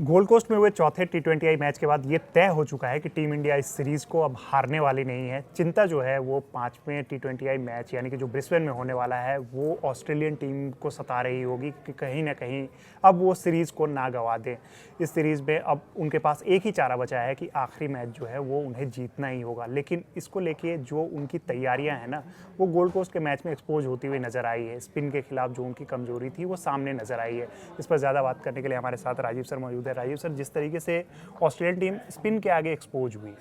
Gold coast में हुए चौथे T20I मैच के बाद ये तय हो चुका है कि टीम इंडिया इस सीरीज़ को अब हारने वाली नहीं है। चिंता जो है वो पांचवें T20I मैच यानी कि जो ब्रिस्बेन में होने वाला है वो ऑस्ट्रेलियन टीम को सता रही होगी कि कहीं ना कहीं अब वो सीरीज़ को ना गंवा दें। इस सीरीज़ में अब उनके पास एक ही चारा बचा है कि आखिरी मैच जो है वो उन्हें जीतना ही होगा। लेकिन इसको लेके जो उनकी तैयारियाँ हैं ना, वो गोल्ड कोस्ट के मैच में एक्सपोज होती हुई नजर आई है। स्पिन के खिलाफ जो उनकी कमजोरी थी वो सामने नजर आई है। इस पर ज़्यादा बात करने के लिए हमारे साथ राजीव सर मौजूद है। राजीव सर, जिस तरीके से ऑस्ट्रेलियन टीम स्पिन के आगे एक्सपोज हुई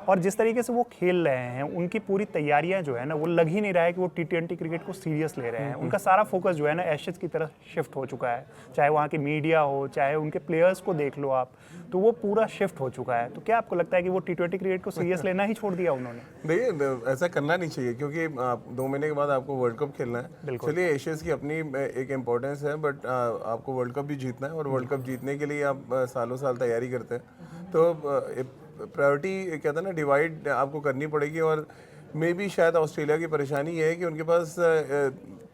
और जिस तरीके से वो खेल रहे हैं, उनकी पूरी तैयारियां जो है ना, वो लग ही नहीं रहा है कि वो T20 क्रिकेट को सीरियस ले रहे हैं। उनका सारा फोकस जो है ना एशेज की तरफ शिफ्ट हो चुका है। चाहे वहाँ की मीडिया हो, चाहे उनके प्लेयर्स को देख लो आप, तो वो पूरा शिफ्ट हो चुका है। तो क्या आपको लगता है कि वो T20 क्रिकेट को सीरियस लेना ही छोड़ दिया उन्होंने? देखिए, ऐसा करना नहीं चाहिए क्योंकि 2 महीने के बाद आपको वर्ल्ड कप खेलना है। चलिए, एशियंस की अपनी एक इम्पोर्टेंस है, बट आपको वर्ल्ड कप भी जीतना है और वर्ल्ड कप जीतने के लिए आप सालों साल तैयारी करते हैं। तो प्रायोरिटी कहते हैं ना, डिवाइड आपको करनी पड़ेगी। और मे बी शायद ऑस्ट्रेलिया की परेशानी ये है कि उनके पास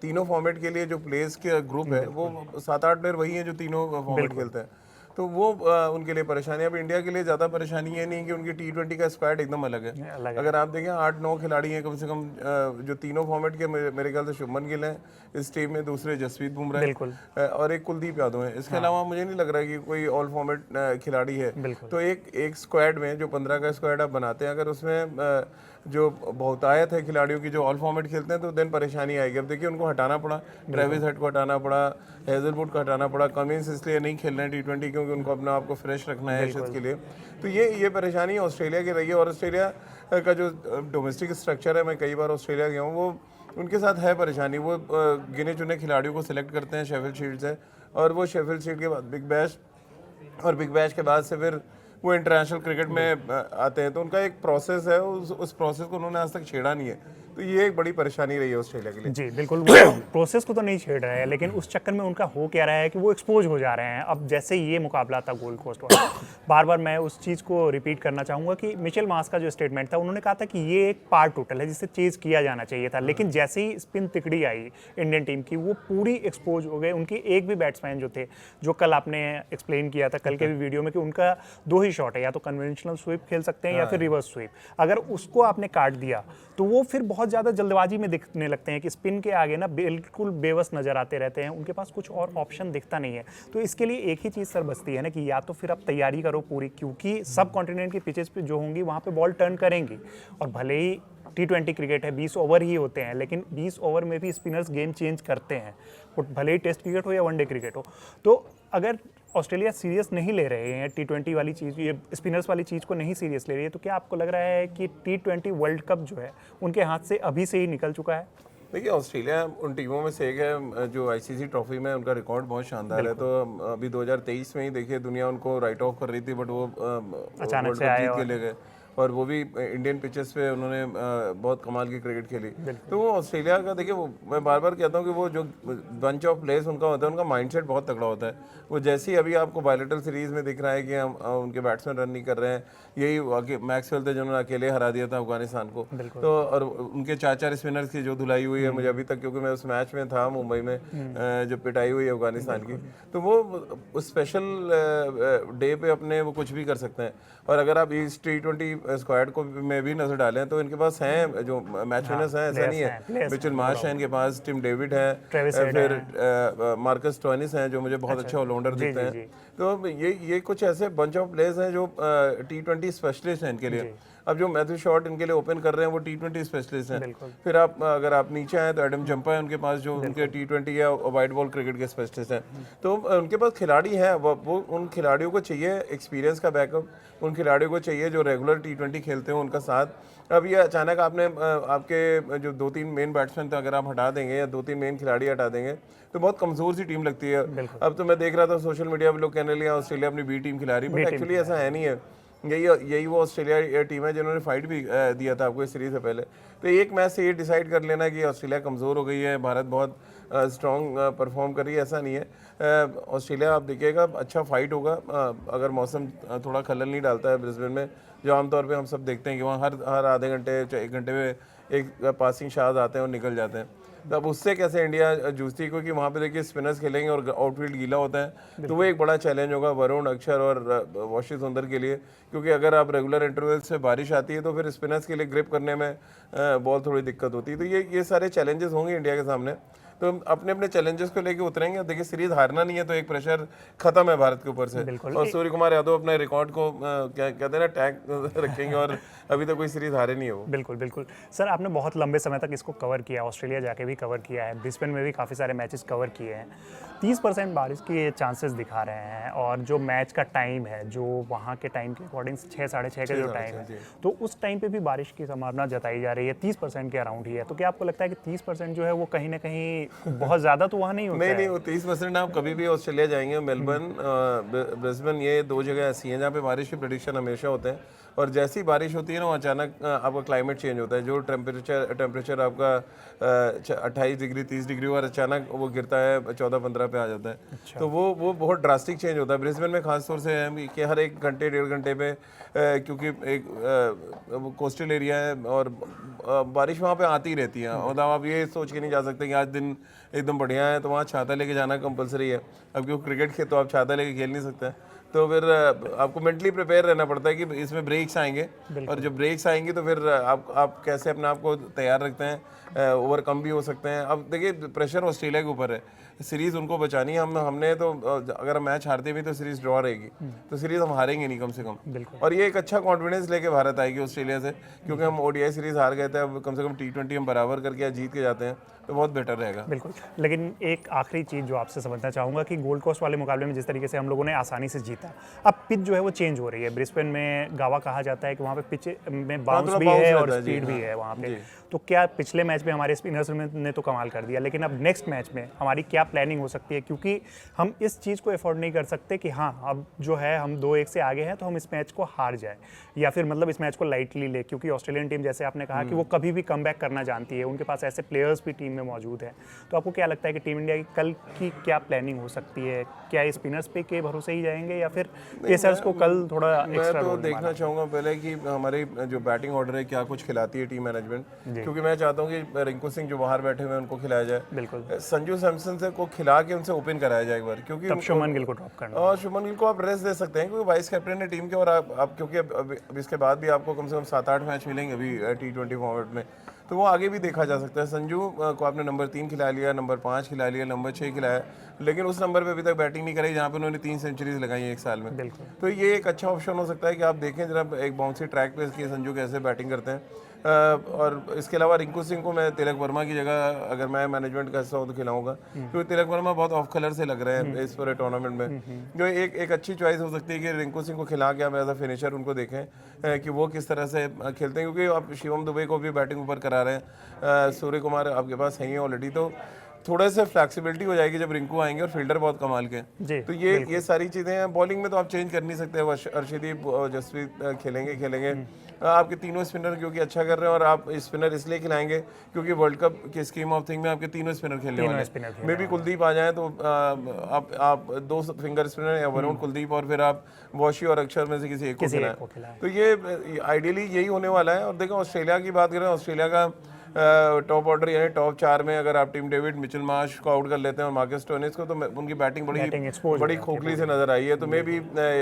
तीनों फॉर्मेट के लिए जो प्लेयर्स के ग्रुप है वो 7-8 प्लेयर वही हैं जो तीनों फॉर्मेट खेलते हैं। तो वो उनके लिए परेशानी है। अब इंडिया के लिए ज़्यादा परेशानी ये नहीं कि उनकी T20 का स्क्वाड एकदम अलग है। अगर आप देखें 8-9 खिलाड़ी हैं कम से कम, जो तीनों फॉर्मेट के। मेरे ख्याल से शुभमन गिल हैं इस टीम में, दूसरे जसप्रीत बुमराह है और एक कुलदीप यादव है। इसके अलावा मुझे नहीं लग रहा है कि कोई ऑल फॉर्मेट खिलाड़ी है। तो एक स्क्वाड में जो 15 का स्क्वाड आप बनाते हैं, अगर उसमें जो बहुतायत है खिलाड़ियों की जो ऑल फॉर्मेट खेलते हैं, तो देन परेशानी आएगी। अब देखिए, उनको हटाना पड़ा, ट्रेविस हेड को हटाना पड़ा, हेजलवुड को हटाना पड़ा। कमिंस इसलिए नहीं खेल रहे हैं T20 क्योंकि उनको अपना आपको फ्रेश रखना है एशेज के लिए। तो ये परेशानी ऑस्ट्रेलिया की रही है। और ऑस्ट्रेलिया का जो डोमेस्टिक स्ट्रक्चर है, मैं कई बार ऑस्ट्रेलिया गया हूँ, वो उनके साथ है परेशानी। वो गिने चुने खिलाड़ियों को सिलेक्ट करते हैं शेफील्ड शील्ड से, और वो शेफील्ड शील्ड के बाद बिग बैश, और बिग बैश के बाद से फिर वो इंटरनेशनल क्रिकेट में आते हैं। तो उनका एक प्रोसेस है, उस प्रोसेस को उन्होंने आज तक छेड़ा नहीं है। तो ये एक बड़ी परेशानी रही है ऑस्ट्रेलिया के लिए। जी बिल्कुल, वो प्रोसेस को तो नहीं छेड़ रहे हैं, लेकिन उस चक्कर में उनका हो क्या रहा है कि वो एक्सपोज हो जा रहे हैं। अब जैसे ये मुकाबला था गोल्ड कोस्ट वाला, बार बार मैं उस चीज़ को रिपीट करना चाहूँगा कि मिचेल मार्श का जो स्टेटमेंट था, उन्होंने कहा था कि ये एक पार्ट टोटल है जिसे चेज किया जाना चाहिए था। लेकिन जैसे ही स्पिन तिकड़ी आई इंडियन टीम की, वो पूरी एक्सपोज हो गए। उनके एक भी बैट्समैन जो थे, जो कल आपने एक्सप्लेन किया था कल के भी वीडियो में, कि उनका 2 ही शॉट है, या तो कन्वेंशनल स्वीप खेल सकते हैं या फिर रिवर्स स्वीप। अगर उसको आपने काट दिया तो वो फिर बहुत ज़्यादा जल्दबाजी में दिखने लगते हैं कि स्पिन के आगे ना बिल्कुल बेबस नजर आते रहते हैं। उनके पास कुछ और ऑप्शन दिखता नहीं है। तो इसके लिए एक ही चीज़ सर बचती है ना, कि या तो फिर आप तैयारी करो पूरी, क्योंकि सब कॉन्टिनेंट की पिचेस पे जो होंगी वहाँ पे बॉल टर्न करेंगी। और भले ही T20 क्रिकेट है, 20 ओवर ही होते हैं, लेकिन 20 ओवर में भी स्पिनर्स गेम चेंज करते हैं, भले ही टेस्ट क्रिकेट हो या वनडे क्रिकेट हो। तो अगर ऑस्ट्रेलिया सीरियस नहीं ले रहे हैं T20 वाली चीज़, ये स्पिनर्स वाली चीज़ को नहीं सीरियस ले रही है, तो क्या आपको लग रहा है कि T20 वर्ल्ड कप जो है उनके हाथ से अभी से ही निकल चुका है? देखिए, ऑस्ट्रेलिया उन टीमों में से एक है जो ICC ट्रॉफी में उनका रिकॉर्ड बहुत शानदार है। तो अभी 2023 में ही देखिए, दुनिया उनको राइट ऑफ कर रही थी, बट वो अचानक से वर्ल्ड कप आए जीत के ले गए। और वो भी इंडियन पिचेस पे उन्होंने बहुत कमाल की क्रिकेट खेली। तो वो ऑस्ट्रेलिया का, देखिए, वो मैं बार बार कहता हूँ कि वो जो बंच ऑफ प्लेयर्स उनका होता है, उनका माइंडसेट बहुत तगड़ा होता है। वो जैसे ही अभी आपको बायलेटरल सीरीज में दिख रहा है कि हम उनके बैट्समैन रन नहीं कर रहे हैं, यही मैक्सवेल थे जिन्होंने अकेले हरा दिया था अफगानिस्तान को। तो और उनके 4-4 स्पिनर्स की जो धुलाई हुई है, मुझे अभी तक, क्योंकि मैं उस मैच में था मुंबई में, जो पिटाई हुई है अफगानिस्तान की, तो वो उस स्पेशल डे पे अपने वो कुछ भी कर सकते हैं। और अगर आप इस T20 स्क्वाड को में भी नजर डालें तो इनके पास हैं जो मैच विनर्स हैं, ऐसा नहीं है। मिचेल मार्श है इनके पास, टिम डेविड है, फिर मार्कस स्टोइनिस हैं जो मुझे बहुत अच्छे ऑलराउंडर दिखते हैं। तो ये कुछ ऐसे बंच ऑफ प्लेयर्स हैं जो T20 स्पेशलिस्ट हैं इनके लिए। अब जो मैथ्यू शॉर्ट इनके लिए ओपन कर रहे हैं वो T20 स्पेशलिस्ट हैं। फिर आप अगर आप नीचे आए तो एडम जंपा है उनके पास, जो उनके T20 या वाइट बॉल क्रिकेट के स्पेशलिस्ट हैं। तो उनके पास खिलाड़ी हैं, वो उन खिलाड़ियों को चाहिए एक्सपीरियंस का बैकअप, उन खिलाड़ियों को चाहिए जो रेगुलर T20 खेलते हो उनका साथ। अब ये अचानक आपने आपके जो 2-3 मेन बैट्समैन थे अगर आप हटा देंगे, या 2-3 मेन खिलाड़ी हटा देंगे, तो बहुत कमजोर सी टीम लगती है। अब तो मैं देख रहा था सोशल मीडिया पे लोग कहने लगे ऑस्ट्रेलिया अपनी बी टीम खिला रही, बट एक्चुअली ऐसा है नहीं है। यही वो ऑस्ट्रेलिया टीम है जिन्होंने फाइट भी दिया था आपको इस सीरीज से पहले। तो एक मैच से ये डिसाइड कर लेना कि ऑस्ट्रेलिया कमज़ोर हो गई है, भारत बहुत स्ट्रॉन्ग परफॉर्म कर रही है, ऐसा नहीं है। ऑस्ट्रेलिया आप देखिएगा अच्छा फाइट होगा अगर मौसम थोड़ा खलल नहीं डालता है ब्रिस्बेन में, जो आमतौर पे हम सब देखते हैं कि वहाँ हर आधे घंटे 1 घंटे में एक पासिंग शाट आते हैं और निकल जाते हैं। तो अब उससे कैसे इंडिया जूझती है, क्योंकि वहाँ पे देखिए स्पिनर्स खेलेंगे और आउटफील्ड गीला होता है, तो वो एक बड़ा चैलेंज होगा वरुण, अक्षर और वॉशिंग सुंदर के लिए, क्योंकि अगर आप रेगुलर इंटरवल से बारिश आती है तो फिर स्पिनर्स के लिए ग्रिप करने में बॉल थोड़ी दिक्कत होती है। तो ये सारे चैलेंजेस होंगे इंडिया के सामने, तो हम अपने अपने चैलेंजेस को लेके उतरेंगे। देखिए सीरीज हारना नहीं है, तो एक प्रेशर खत्म है भारत के ऊपर से, और सूर्य कुमार यादव अपने रिकॉर्ड को क्या कहते हैं ना, टैग रखेंगे, और अभी तो कोई सीरीज हारे नहीं है वो। बिल्कुल बिल्कुल सर, आपने बहुत लंबे समय तक इसको कवर किया, ऑस्ट्रेलिया जाके भी कवर किया है, ब्रिस्बेन में भी काफ़ी सारे मैचेस कवर किए हैं। 30% बारिश के चांसेस दिखा रहे हैं, और जो मैच का टाइम है, जो वहाँ के टाइम के अकॉर्डिंग 6 साढ़े 6 का जो टाइम है, तो उस टाइम पे भी बारिश की संभावना जताई जा रही है, 30% के अराउंड ही है। तो क्या आपको लगता है कि 30% जो है वो कहीं ना कहीं बहुत ज़्यादा तो वहाँ नहीं होता नहीं, वो 30% आप कभी भी ऑस्ट्रेलिया जाएंगे, मेलबर्न, ब्रिस्बेन, ये दो जगह ऐसी हैं जहाँ पे बारिश के प्रेडिक्शन हमेशा होते हैं, और जैसी बारिश होती है ना, वो अचानक आपका क्लाइमेट चेंज होता है, जो टेम्परेचर आपका 28 डिग्री 30 डिग्री और अचानक वो गिरता है 14-15 पे आ जाता है। अच्छा। तो वो बहुत ड्रास्टिक चेंज होता है। ब्रिस्बेन में खासतौर से है कि हर 1 घंटे 1.5 घंटे पे, क्योंकि एक कोस्टल एरिया है और बारिश वहाँ पे आती रहती है, मतलब आप ये सोच के नहीं जा सकते कि आज दिन एकदम बढ़िया है तो वहाँ छाता लेके जाना कंपलसरी है। अब क्योंकि क्रिकेट खेल तो आप छाता लेके खेल नहीं सकते, तो फिर आपको मेंटली प्रिपेयर रहना पड़ता है कि इसमें ब्रेक्स आएंगे, और जब ब्रेक्स आएंगी तो फिर आप कैसे अपने आप को तैयार रखते हैं, ओवरकम भी हो सकते हैं। अब देखिए प्रेशर ऑस्ट्रेलिया के ऊपर है, सीरीज़ उनको बचानी है। हमने तो अगर हम मैच हारते भी तो सीरीज़ ड्रॉ रहेगी, तो सीरीज़ हम हारेंगे नहीं कम से कम। और ये एक अच्छा कॉन्फिडेंस लेके भारत आएगी ऑस्ट्रेलिया से, क्योंकि हम ओडीआई सीरीज़ हार गए थे, अब कम से कम T20 हम बराबर करके या जीत के जाते हैं तो बहुत बेटर रहेगा। बिल्कुल, लेकिन एक आखिरी चीज़ जो आपसे समझना चाहूँगा कि गोल्ड कोस्ट वाले मुकाबले में जिस तरीके से हम लोगों ने आसानी से जीता, अब पिच जो है वो चेंज हो रही है। ब्रिस्बेन में गावा कहा जाता है कि वहाँ पे पिच में बाउंस भी है और स्पीड भी है वहाँ पे। तो क्या पिछले मैच में हमारे स्पिनर्स ने तो कमाल कर दिया, लेकिन अब नेक्स्ट मैच में हमारी क्या प्लानिंग हो सकती है, क्योंकि हम इस चीज़ को अफोर्ड नहीं कर सकते कि हाँ अब जो है हम 2-1 से आगे हैं तो हम इस मैच को हार जाए, या फिर मतलब इस मैच को लाइटली ले, क्योंकि ऑस्ट्रेलियन टीम जैसे आपने कहा कि वो कभी भी कमबैक करना जानती है, उनके पास ऐसे प्लेयर्स भी टीम में मौजूद हैं। तो आपको क्या लगता है कि टीम इंडिया की कल की क्या प्लानिंग हो सकती है? क्या स्पिनर्स पे के भरोसे ही जाएंगे, या फिर पेसर्स को कल थोड़ा एक्स्ट्रा मैं तो देखना चाहूँगा पहले कि हमारी जो बैटिंग ऑर्डर है क्या कुछ खिलाती है टीम मैनेजमेंट, क्योंकि मैं चाहता हूँ कि रिंकू सिंह जो बाहर बैठे हुए हैं उनको खिलाया जाए, बिल्कुल संजू सैमसन से को खिला के उनसे ओपन कराया जाए एक बार, क्योंकि शुभमन गिल को ड्रॉप करना, और शुभमन गिल को आप रेस्ट दे सकते हैं क्योंकि वाइस कैप्टन है टीम के, और आप क्योंकि अब इसके बाद भी आपको कम से कम 7-8 मैच मिलेंगे अभी T20 फॉर्मेट में, तो वो आगे भी देखा जा सकता है। संजू को आपने नंबर 3 खिला लिया, नंबर 5 खिला लिया, नंबर 6 खिलाया, लेकिन उस नंबर पे अभी तक बैटिंग नहीं कराई जहाँ पे उन्होंने 3 सेंचुरीज लगाई हैं 1 साल में। तो ये एक अच्छा ऑप्शन हो सकता है कि आप देखें जरा एक बाउंसी ट्रैक पे कि संजू कैसे बैटिंग करते हैं। और इसके अलावा रिंकू सिंह को मैं तिलक वर्मा की जगह अगर मैं मैनेजमेंट का हिस्सा हूँ तो खिलाऊंगा, क्योंकि तिलक वर्मा बहुत ऑफ कलर से लग रहे हैं इस पूरे टूर्नामेंट में। जो एक अच्छी चॉइस हो सकती है कि रिंकू सिंह को खिला के हम एज अ फिनिशर उनको देखें कि वो किस तरह से खेलते हैं, क्योंकि आप शिवम दुबे को भी बैटिंग ऊपर करा रहे हैं, सूर्य कुमार आपके पास है ही ऑलरेडी, तो थोड़ा सा फ्लैक्सिबिलिटी हो जाएगी जब रिंकू आएंगे, और फील्डर बहुत कमाल के हैं। तो ये सारी चीज़ें हैं। बॉलिंग में तो आप चेंज कर नहीं सकते, अर्शदीप जसप्रीत खेलेंगे आपके तीनों स्पिनर क्योंकि अच्छा कर रहे हैं, और आप स्पिनर इसलिए खिलाएंगे क्योंकि वर्ल्ड कप के स्कीम ऑफ थिंग में आपके तीनों स्पिनर खेलने वाले हैं। मे भी कुलदीप आ जाए तो आप 2 फिंगर स्पिनर या वरुण, कुलदीप, और फिर आप वॉशी और अक्षर में से किसी एक को खिलाएं। तो ये आइडियली यही होने वाला है। और देखो ऑस्ट्रेलिया की बात करें, ऑस्ट्रेलिया का टॉप ऑर्डर यानी टॉप 4 में अगर आप टीम डेविड, मिचेल मार्श को आउट कर लेते हैं और मार्कस स्टोइनिस को, तो उनकी बैटिंग बड़ी खोखली से नजर आई है। तो मे भी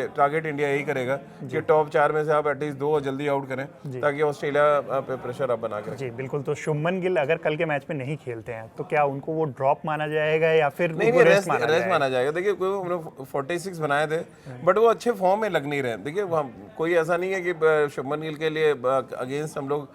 टारगेट इंडिया यही करेगा कि टॉप 4 में से आप एटलीस्ट 2 जल्दी आउट करें, ताकि ऑस्ट्रेलिया पे प्रेशर आप बना कर। जी बिल्कुल। तो शुभमन गिल अगर कल के मैच में नहीं खेलते हैं तो क्या उनको वो ड्रॉप माना जाएगा या फिर नहीं रेस्ट माना जाएगा? देखिए उन्होंने 46 बनाए थे, बट वो अच्छे फॉर्म में लग नहीं रहे। देखिए कोई ऐसा नहीं है कि शुभमन गिल के लिए अगेंस्ट हम लोग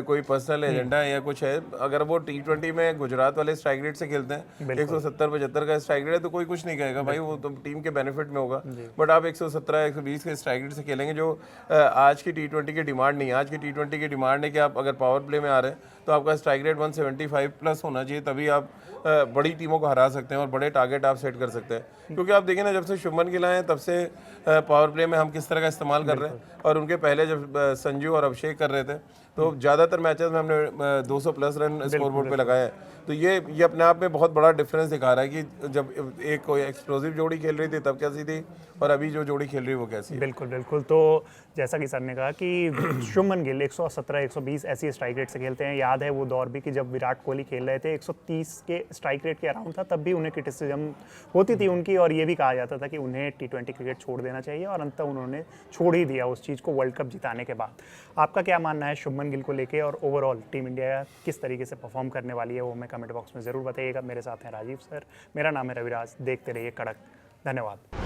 कोई पर्सनल एजेंडा है या कुछ है। अगर वो T20 में गुजरात वाले स्ट्राइक रेट से खेलते हैं, 170-75 का स्ट्राइक रेट है, तो कोई कुछ नहीं कहेगा भाई, वो तो टीम के बेनिफिट में होगा। बट आप 117-120 के स्ट्राइक रेट से खेलेंगे, जो आज की T20 की डिमांड नहीं है। आज की T20 की डिमांड है कि आप अगर पावर प्ले में आ रहे हैं तो आपका स्ट्राइक रेट 175 प्लस होना चाहिए, तभी आप बड़ी टीमों को हरा सकते हैं और बड़े टारगेट आप सेट कर सकते हैं। क्योंकि आप देखें ना, जब से शुभमन गिल आए तब से पावर प्ले में हम किस तरह का इस्तेमाल कर रहे हैं। और उनके पहले जब संजू और अभिषेक कर रहे थे तो ज़्यादातर मैचेस में हमने 200 प्लस रन स्कोरबोर्ड पे लगाया है। तो ये अपने आप में बहुत बड़ा डिफरेंस दिखा रहा है कि जब एक कोई एक्सप्लोसिव जोड़ी खेल रही थी तब कैसी थी और अभी जो जोड़ी खेल रही है वो कैसी है। बिल्कुल बिल्कुल। तो जैसा कि सर ने कहा कि शुभमन गिल 117 120 ऐसी स्ट्राइक रेट से खेलते हैं। याद है वो दौर भी कि जब विराट कोहली खेल रहे थे 130 के स्ट्राइक रेट के अराउंड था, तब भी उन्हें क्रिटिसिज्म होती थी उनकी, और ये भी कहा जाता था कि उन्हें T20 क्रिकेट छोड़ देना चाहिए, और अंततः उन्होंने छोड़ ही दिया उस चीज़ को वर्ल्ड कप जिताने के बाद। आपका क्या मानना है शुभमन गिल को लेके, और ओवरऑल टीम इंडिया किस तरीके से परफॉर्म करने वाली है, वो हमें कमेंट बॉक्स में ज़रूर बताइएगा। मेरे साथ हैं राजीव सर, मेरा नाम है रविराज। देखते रहिए कड़क। धन्यवाद।